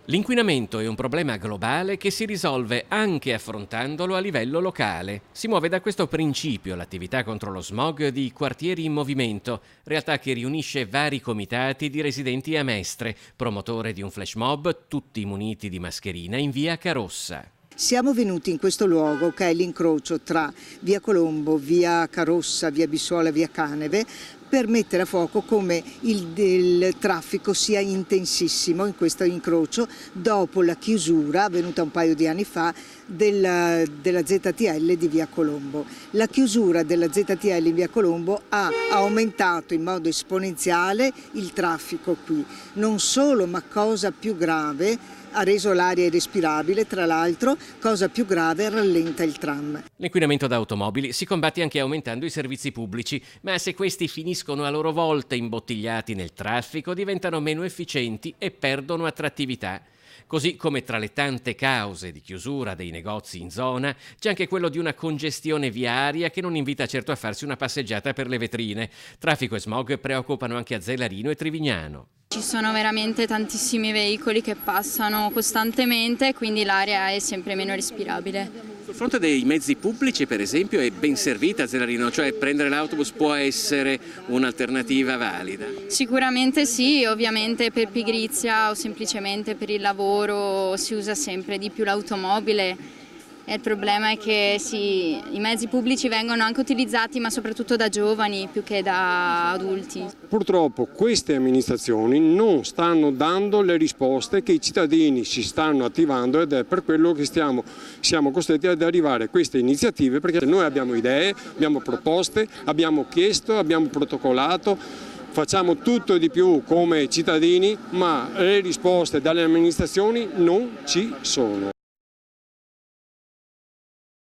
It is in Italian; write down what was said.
L'inquinamento è un problema globale che si risolve anche affrontandolo a livello locale. Si muove da questo principio l'attività contro lo smog di Quartieri in Movimento, realtà che riunisce vari comitati di residenti a Mestre, promotore di un flash mob, tutti muniti di mascherina, in via Carossa. Siamo venuti in questo luogo che è l'incrocio tra via Colombo, via Carossa, via Bissuola, via Caneve, per mettere a fuoco come il traffico sia intensissimo in questo incrocio dopo la chiusura avvenuta un paio di anni fa della ZTL di via Colombo. La chiusura della ZTL in via Colombo ha aumentato in modo esponenziale il traffico qui. Non solo, ma cosa più grave, ha reso l'aria irrespirabile, tra l'altro, cosa più grave, rallenta il tram. L'inquinamento da automobili si combatte anche aumentando i servizi pubblici, ma se questi finiscono a loro volta imbottigliati nel traffico, diventano meno efficienti e perdono attrattività. Così come tra le tante cause di chiusura dei negozi in zona, c'è anche quello di una congestione viaria che non invita certo a farsi una passeggiata per le vetrine. Traffico e smog preoccupano anche Azzelarino e Trivignano. Ci sono veramente tantissimi veicoli che passano costantemente, quindi l'aria è sempre meno respirabile. Sul fronte dei mezzi pubblici, per esempio, è ben servita Azzelarino, cioè prendere l'autobus può essere un'alternativa valida? Sicuramente sì, ovviamente per pigrizia o semplicemente per il lavoro si usa sempre di più l'automobile. Il problema è che i mezzi pubblici vengono anche utilizzati, ma soprattutto da giovani più che da adulti. Purtroppo queste amministrazioni non stanno dando le risposte che i cittadini si stanno attivando, ed è per quello che siamo costretti ad arrivare a queste iniziative, perché noi abbiamo idee, abbiamo proposte, abbiamo chiesto, abbiamo protocollato, facciamo tutto e di più come cittadini, ma le risposte dalle amministrazioni non ci sono.